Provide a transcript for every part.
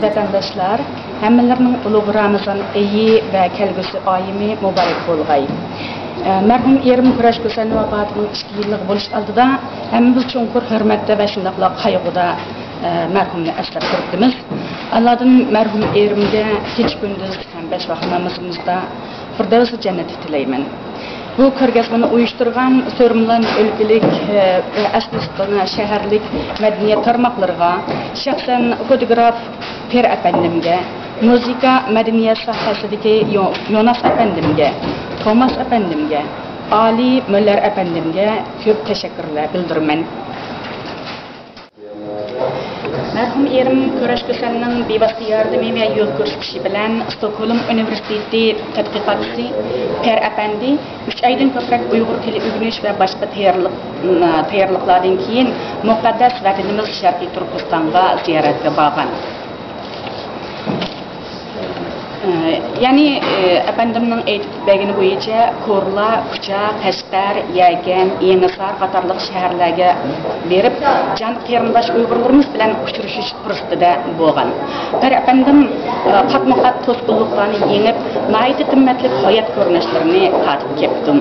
vatandaşlar, hammalarning ulug' Ramazon oyi va kelgusi oyimi muborak bo'lg'ay. Mərhum erim Kurash Ko'sanning vafotining 2 yillik bo'lish oldida hammamiz cho'nqur hurmatda va shundaqla qayg'uda mərhumni eslab turibmiz. Allohdan mərhum erimga kech kunduz ham 5 vaqt namozimizda Firdavs jannati tilayman. Bu ko'rgazmani uyushtirgan So'rimlan o'lkalik va Asliston shaharlik madaniyat tarmoqlariga, shaxsan fotograf Per apandimga, muzika madaniyat sohasidagi Yonas apandimga, Thomas apandimga, Ali Müller apandimga ko'p tashakkurlar bildiraman. Mərhum erim Kurash Ko'sanning bevosita yordami va yo'l ko'rsatishi bilan Stockholm universiteti tadqiqotchisi Per apandi 3 oydan ko'proq Uyg'ur tili o'rganish va boshqa tayyorliklardan keyin muqaddas vatanimiz Sharqiy Turkistonga ziyoratga borgan. Yani apandimning aytib bergani bo'yicha Ko'rla, Kucha, Qashqar, Yagan, Yangisar qatorliq shaharlarga berib, jon qarindosh Uyg'urlarimiz bilan uchrashish fursatida bo'lgan. Bir apandim qatma-qat to'sqinliklarni yengib, nihoyatda qimmatli hayot ko'rinishlarini tatib ketdim.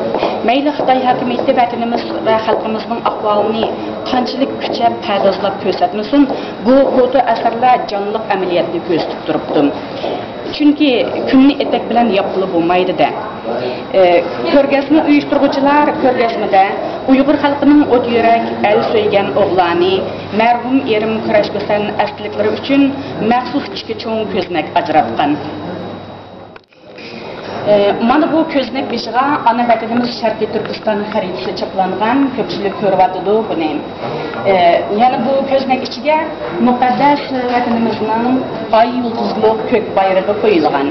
Mayli Xitoy hokimiyati vatanimiz va xalqimizning ahvolini qanchalik kuchab pardozlab ko'rsatmasin, bu foto asarlar jonliq amaliyotni ko'rsatib turibdi. Chunki kunni etak bilan yoqilib bo'lmaydi-da. Ko'rgazma uyushtiruvchilar ko'rgazmada Uyg'ur xalqining o't yurak, el so'ygan o'g'lani, mərhum erim Kurash Ko'san asliklari uchun maxsus ichki cho'ng ko'znak ajratgan. Mana bu ko'znak beshiga ana vatanimiz Sharqiy Turkiston xaritasi chaplangan, ko'pchilik ko'ryapti buni. Yani bu ko'znak ichiga muqaddas vatanimizning oy yulduzli ko'k bayrog'i qo'yilgan.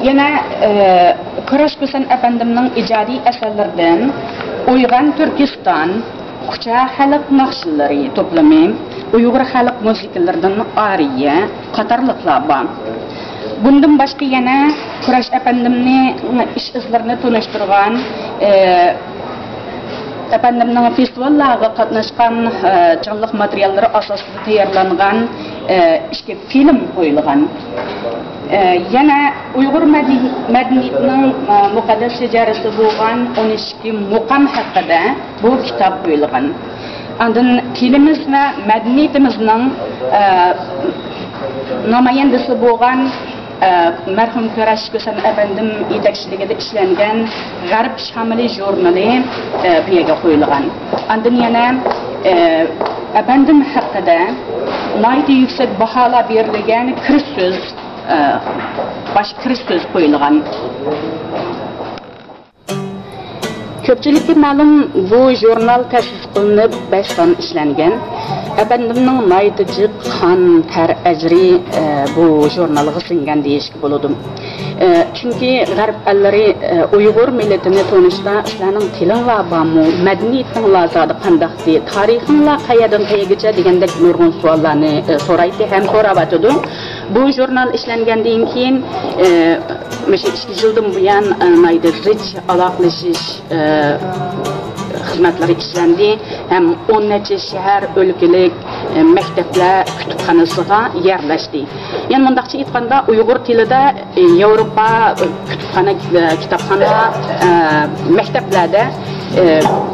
Yana Kurash Ko'san apandimning ijodiy asarlaridan Uyg'on Turkiston, Kucha xalq naqshlari to'plami, Uyg'ur xalq musiqalaridan ariya qatorliqlar bor. Bundan boshqa yana Kurash apandimni ish izlarini tanishtirgan, apandimning festivallarga qatnashgan jonliq materiallari asosida tayyorlangan ikki film qo'yilgan. Yana Uyg'ur madaniyatining muqaddas shajarasi bo'lgan 12 muqam haqida bu kitob qo'yilgan. Ondan tilimiz va madaniyatimizning namoyandasi bo'lgan mərhum Kurash Ko'san apandim yetakchiligida ishlangan G'arb shamili jurnali bu yerga qo'yilgan. Ondan yana apandim haqida nihoyatda yuksak baholar berilgan kirish so'z, bosh kirish so'z qo'yilgan. Ko'pchilikka ma'lum bu jurnal ta'sis qilinib 5 son ishlangan. Apandimning nihoyatda jiq qon tar ajri bu jurnalga singan deyishga bo'ladi. Chunki G'arb allari Uyg'ur millatini tanishda sizlarning tilinglar bormi, madaniyating lazada qandaqdi, tarixinglar qayerdan qayergacha degandek nurg'un savollarni so'raydi ham so'rayotdi. Bu jurnal ishlangandan keyin o'sha 2 yildan buyon nihoyatda zich aloqalashish xizmatlari ishlandi. Hem 10 necha shahar, o'lkalik, maktablar kutubxonasiga yerlashdi. Yani mundaqcha aytganda Uyg'ur tilida Yevropa kutubxona, kitobxona, maktablarda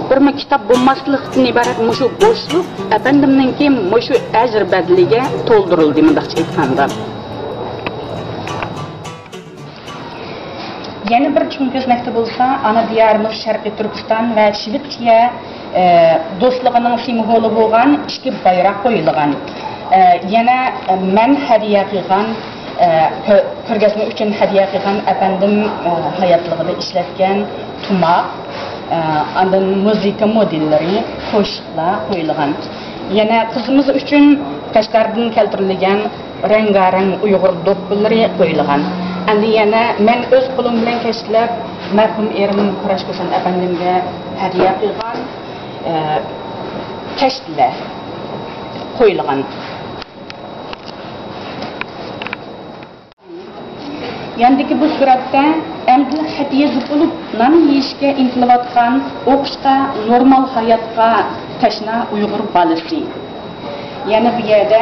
bir kitob bo'lmaslikdan iborat mushu bo'shliq apandimninki mushu ajr badliga to'ldirildi mundaqcha aytganda. Yana bir cho'ng ko'znakda bo'lsa, ana diyorimiz Sharqiy Turkiston va Shvetsiya do'stligining simvoli bo'lgan 2 bayroq qo'yilgan. Yana men hadiya qilgan ko'rgazma uchun hadiya qilgan apandim hayotligida ishlatgan tumoq, andan muzika modellari, qo'shiqlar qo'yilgan. Yana qizimiz uchun Qashqardan keltirilgan rangarang Uyg'ur do'ppilari qo'yilgan. Endi yana men o'z qo'lim bilan kashlab mərhum erim Kurash Ko'san apandimga hadiya qilgan kashlar qo'yilgan. Yandagi bu suratda endi hadiya bo'lib non yeyishga intilayotgan, o'qishga, normal hayotga tashna Uyg'ur bolasi. yana bu yerda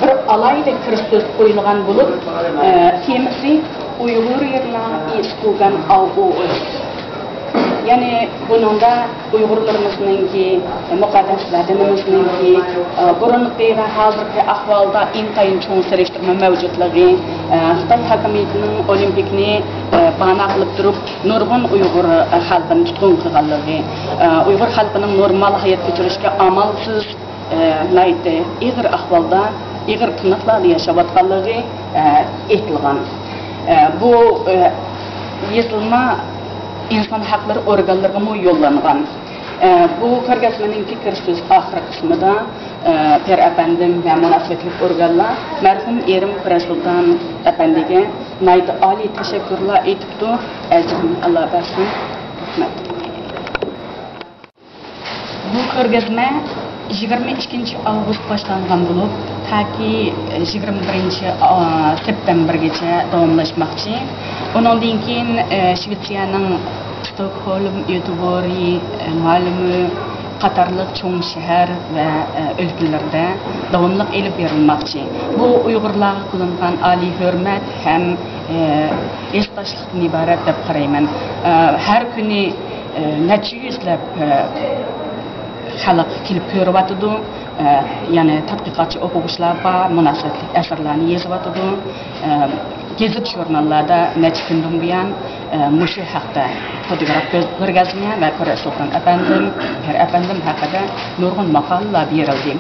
bir alayda Kristus qo'yilgan bo'lib, temasi Uyg'ur yerlarni istugan avg'uz. Yani bununda Uyg'urlarımızningki, muqaddaslarımızningki, burunqi ve hazırki ahvalda intayın çoğun seriştirme mevcutluğu, Xitay hakimiyetinin olimpikni bana qılıp durup, nurgun Uyghur halkını tutqun qılğanlığı, Uyghur halkının normal hayat keçirishga amalsız, iğir ahvalda, iğir tınıqlarla yaşavatqanlığı etilgan. Bu yazılma insan hakları organlarına mı yollanğan. Bu ko'rgazmaning fikr so'z oxir qismida Per Efendim ve münasebetlik organlar merhum erim Sultan Efendi'ge nayt ali teşekkürler etipdi. Ecrim Allah bersin. Rahmet. Bu ko'rgazma 22 avgust başlangan bo'lib, taki 21 septembergacha davomlashmoqchi. Undan keyin Shvetsiyaning Stockholm, Göteborg, Malmö qatarlıq çoğun şəhər və ölkələrdə davamlıq elib verilmoqchi. Bu Uyg'urlarga qilingan ali hurmat ham esdaşlıqdan iborat deb qarayman. Har kuni necha yuzlab xalq kelib ko'ryapti. Yani tadqiqotchi o'quvchilar va munosabatli asarlarni yozyapti. Gezit jurnallarda necha kundan buyon mushu haqda fotograf ko'rgazma va Sultan Efendim, Per Efendim haqida nurg'un maqolalar berildi.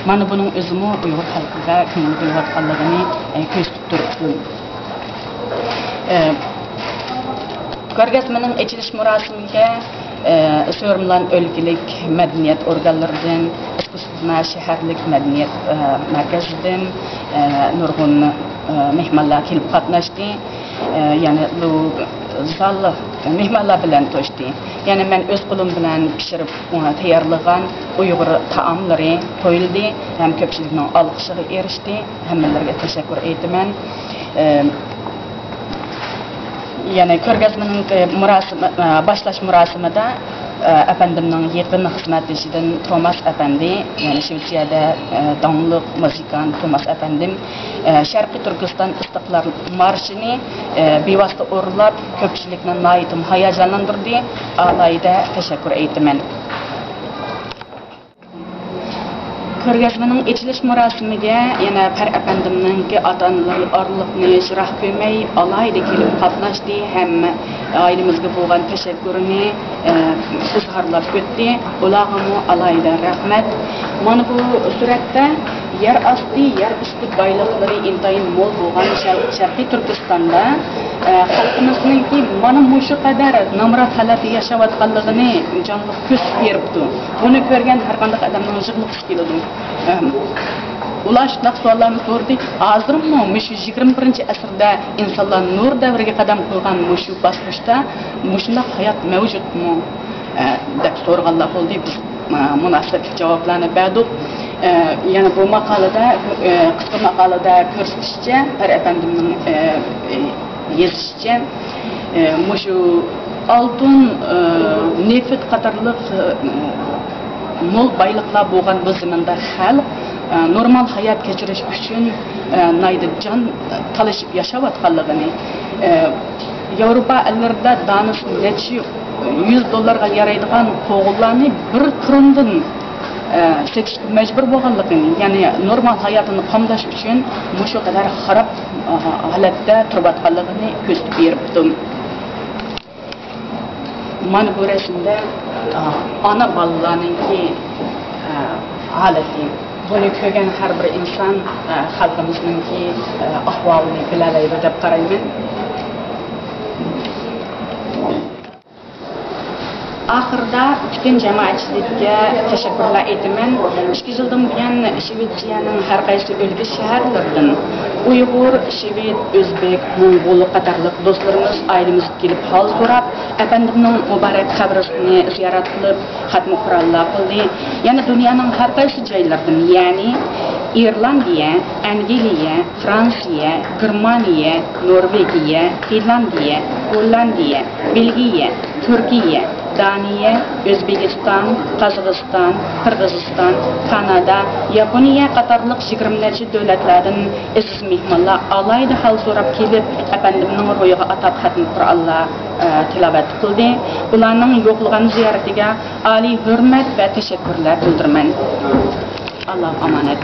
Mana buning o'zimi Uyg'ur xalqiga ko'ngil qo'yayotganligini ko'z tuttiribdi. Ko'rgazmaning ochilish murosimiga So'rimlan o'lkalik madaniyat organlaridan, Iskustna shaharlik madaniyat markazidan nurg'un mehmonlar kelib qatnashdi. Yani bu zalli mehmonlar bilan to'shdi. Yani men o'z qo'lim bilan pishirib tayyorlagan Uyg'ur taomlari qo'yildi. Ham ko'pchilikning olqishiga erishdi. Hammalarga tashakkur aytaman. Yani ko'rgazmaning başlash murosimida Efendimning yaqin xizmatchisidan Thomas Efendi, yani Shvetsiyada donliq muzikant Thomas Efendim Sharqiy Turkiston istiqlol marshini bevosita o'rlab, ko'pchilikni nihoyat hayajonlantirdi. Alayda tashakkur aytaman. Ko'rgazmaning ochilish murosimiga yana Per Efendimning ota-onalar orliqni shirah ko'may alayda kelib qatnashdi, hamma ailemizga bo'lgan tashakkurini izhorlab o'tdi. Ularga alayda rahmat. Mana bu suratda yer osti, yer usti boyliqlari intayin mo'l bo'lgan Sharqiy Turkistonda xalqimizningki mana mushu qadar nomrod holatda yashayotganligini jonliq ko'z beribdi. Buni ko'rgan har qanday odamning yig'lag'isi keladi. Ular shunday savollarni so'rdi. Hozirmi mushu 21-asrda insonlar nur davriga qadam qo'ygan mushu bosqichda mushunday hayot mavjudmi deb so'raganlar bo'ldi. Biz munosib javoblarni berdik. Yani bu maqolada, qisqa maqolada ko'rsatishicha, Per Efendimning yozishicha, mushu oltin, neft qatorliq mo'l boyliqlar bo'lgan bu zamonda xalq normal hayot kechirish uchun jon talashib yashayotganligini, Yevropa ellərində danışıq neçə $100 yaraydigan qo'g'illarni bir turumdan setishga majbur bo'lganligini, ya'ni normal hayotini qamdash uchun mushu qadar xarob holatda turayotganligini ko'rsatib beribdi. Mana bu rasmda ana bolalarninki holati. Buni ko'rgan har bir inson xalqimizningki ahvolini bilalaydi deb qarayman. Ahırda bütün cemaatçilikka teşekkürler etaman. 2 yıldan buyon Shvetsiyaning har qaysi o'lka shaharlaridan Uyg'ur, Shved, O'zbek, Mo'ng'ul qatorliq do'stlarimiz ailemizga kelib hol so'rab, Efendimning muborak qabrisini ziyorat qilib, xatmi Qur'onlar qildi. Yana dunyoning har qaysi joylaridan, ya'ni İrlandiya, Angliya, Fransiya, Germaniya, Norvegiya, Finlandiya, Hollandiya, Belgiya, Turkiya, Daniya, O'zbekiston, Qozog'iston, Qirg'iziston, Kanada, Yaponiya qatorliq 20 necha davlatlardan aziz mehmonlar alayda hal so'rab kelib, afandimning ro'yiga atab xatmi Qur'onlar tilovat qildi. Ularning yo'qlagan ziyoratiga oliy hurmat va tashakkurlar bildiraman. Alloh omonat.